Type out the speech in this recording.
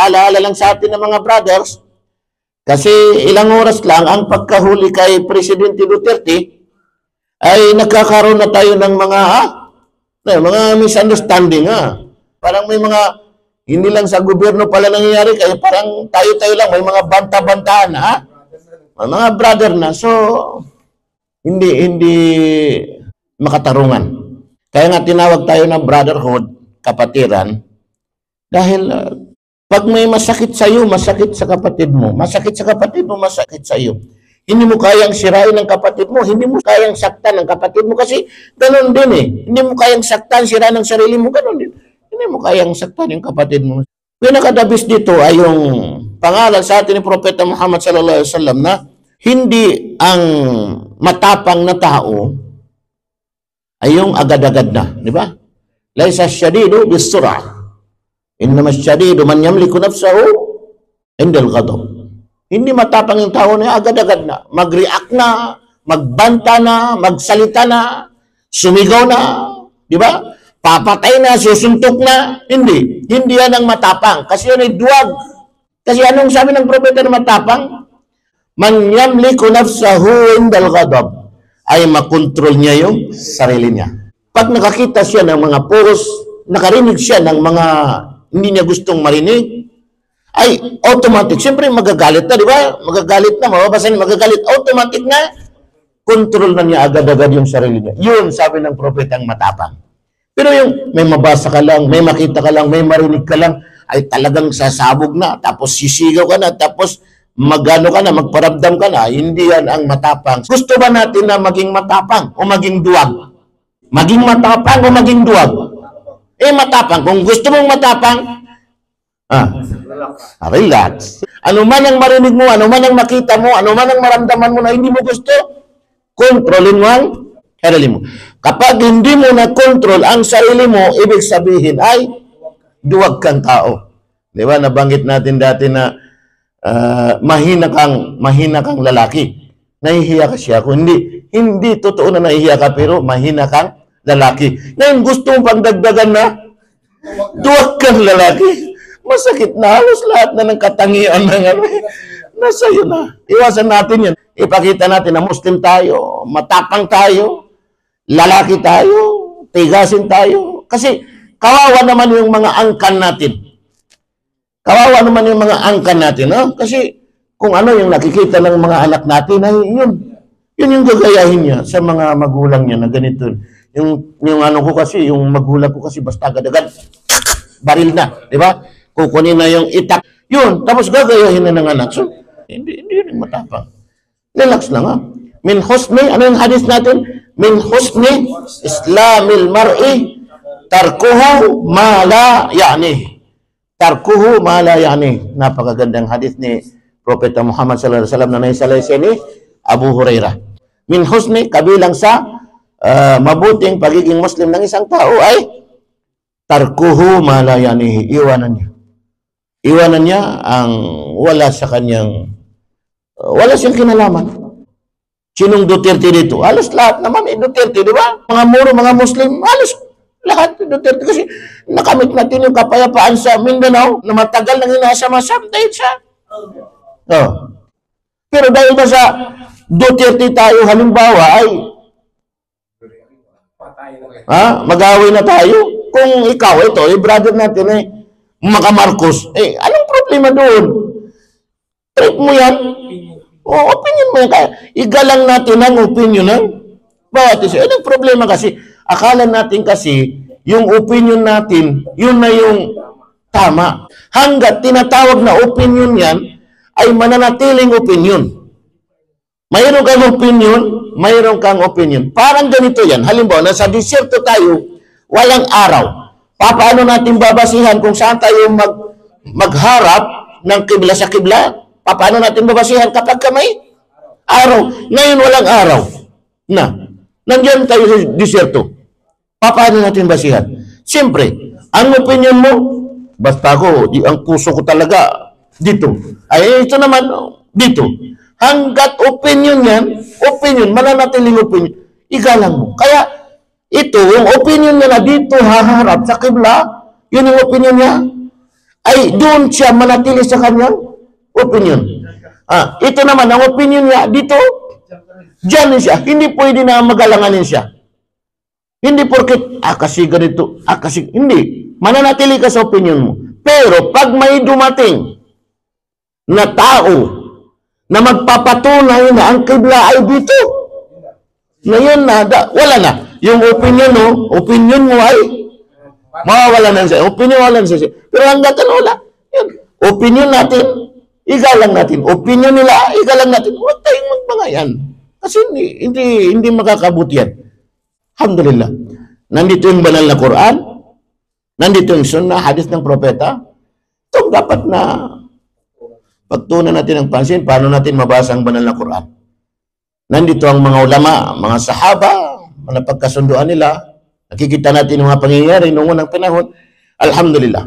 paalaala lang sa atin ng mga brothers, kasi ilang oras lang ang pagkahuli kay Presidente Duterte, ay nagkakaroon na tayo ng mga misunderstanding. Parang may mga, hindi lang sa gobyerno pala nangyayari, kaya parang tayo-tayo lang, may mga banta-bantaan, mga brother na. So, hindi makatarungan. Kaya nga tinawag tayo ng brotherhood, kapatiran, dahil pag may masakit sa iyo, masakit sa kapatid mo. Masakit sa kapatid mo, masakit sa iyo. Hindi mo kayang sirain ng kapatid mo, hindi mo kayang saktan ng kapatid mo, kasi ganoon din eh. Hindi mo kayang saktan, sirain ng sarili mo, ganoon din. Hindi mo kayang saktan yung kapatid mo. Pinakadabis dito ay yung pangalan sa atin ni Propeta Muhammad sallallahu alaihi wasallam na hindi ang matapang na tao ay yung agad-agad na, di ba? Laysa syadidu bis-sur'ah. Innama syadidu man yamliku nafsahu indal ghadab. Hindi matapang yung tao na agad-agad na. Mag-react na, magbanta na, magsalita na, sumigaw na, di ba? Papatay na, susuntok na. Hindi. Hindi yan ang matapang. Kasi yun ay duwag. Kasi anong sabi ng propeta na matapang? Man yamliku nafsahu indal ghadab. Ay makontrol niya yung sarili niya. Pag nakakita siya ng mga puros, nakarinig siya ng mga hindi niya gustong marinig, ay automatic. Siyempre magagalit na, di ba? Magagalit na, mababasan, magagalit. Automatic na, control na niya agad-agad yung sarili niya. Yun, sabi ng propetang matapang. Pero yung may mabasa ka lang, may makita ka lang, may marinig ka lang, ay talagang sasabog na, tapos sisigaw ka na, tapos magano ka na, magparamdam ka na, hindi yan ang matapang. Gusto ba natin na maging matapang o maging duwag? Maging matapang o maging duwag? Matapang. Kung gusto mong matapang, relax. Ano man ang marinig mo, ano man ang makita mo, ano man ang maramdaman mo na hindi mo gusto, kontrolin mo ang sarili mo. Kapag hindi mo na-control ang sarili mo, ibig sabihin ay duwag kang tao. Di ba? Nabanggit natin dati na mahina kang lalaki. Nahihiya ka siya. Kung hindi totoo na nahihiya ka, pero mahina kang lalaki. Ngayon gusto mong pagdagdagan na duwag kang lalaki. Masakit na, halos lahat na ng katangian ng nasa yun na. Iwasan natin yan. Ipakita natin na Muslim tayo, matapang tayo, lalaki tayo, tigasin tayo. Kasi kawawa naman yung mga angkan natin. Kawawa naman yung mga angkan natin. Kasi kung ano yung nakikita ng mga anak natin, ay yun yung gagayahin niya sa mga magulang niya na ganito. Yung ano ko kasi, yung magulang ko kasi basta agad-agad, baril na, di ba? Kukunin na yung itak. Yun, tapos gagayahin na ng anak. So, hindi yun matapang. Relax lang, Min husni, ano yung hadith natin? Min husni islamil mar'i tarkuhu ma la ya'ni. Tarkuhu ma la ya'ni. Napakagandang hadith ni Propeta Muhammad sallallahu alaihi wasallam na naisalaysa ni Abu Hurairah. Min husni, kabilang sa mabuting pagiging Muslim ng isang tao ay tarkuhu ma la ya'ni. Iwanan niya ang wala sa kanyang, wala siyang kinalaman. Sinong Duterte dito? Halos lahat naman Duterte, di ba? Mga Moro, mga Muslim, halos lahat Duterte. Kasi nakamit natin yung kapayapaan sa Mindanao na matagal nang inasama-sam dahil sa... Pero dahil ba sa Duterte tayo, halimbawa ay mag-away na tayo. Kung ikaw, ito, brother natin Maka Marcos, anong problema doon? Trip mo yan? Opinion mo yan. Kaya igalang natin ang opinion ng bawat isa. Anong problema kasi? Akala natin kasi, yung opinion natin, yun na yung tama. Hanggat tinatawag na opinion yan, ay mananatiling opinion. Mayroon kang opinion. Parang ganito yan. Halimbawa, nasa disyerto tayo, walang araw. Paano natin babasihan kung saan tayo magharap ng kibla sa kibla? Paano natin babasihan kapag may araw? Ngayon walang araw. Nandiyan tayo sa disyerto. Paano natin basihan? Siyempre, ang opinion mo, basta ako, ang puso ko talaga dito. Ay, ito naman, dito. Hanggat opinion yan, mananatiling opinion, igalang mo. Kaya, ito, yung opinion niya na dito haharap sa kibla, yun yung opinion niya. ay doon siya manatili sa kanyang opinion. Ito naman, ang opinion niya, dito, dyan siya. Hindi pwede na magalanganin siya. Hindi porket, kasi ganito, kasi, hindi. Mananatili ka sa opinion mo. Pero, pag may dumating na tao na magpapatunay na ang kibla ay dito, ngayon na, wala na. Yung opinion mo ay mawawala na siya. Opinion wala na siya. Pero hanggang wala. Yun. Opinion natin, igalang natin. Opinion nila, igalang natin. Huwag tayong magbangayan. Kasi hindi makakabuti yan. Alhamdulillah. Nandito yung banal na Quran. Nandito yung sunnah, hadith ng propeta. Ito dapat na pagtunan natin ang pansin, paano natin mabasa ang banal na Quran. Nandito ang mga ulama, mga sahaba, mga pagkasunduan nila. Nakikita natin yung mga pangyayari noong unang panahon. Alhamdulillah.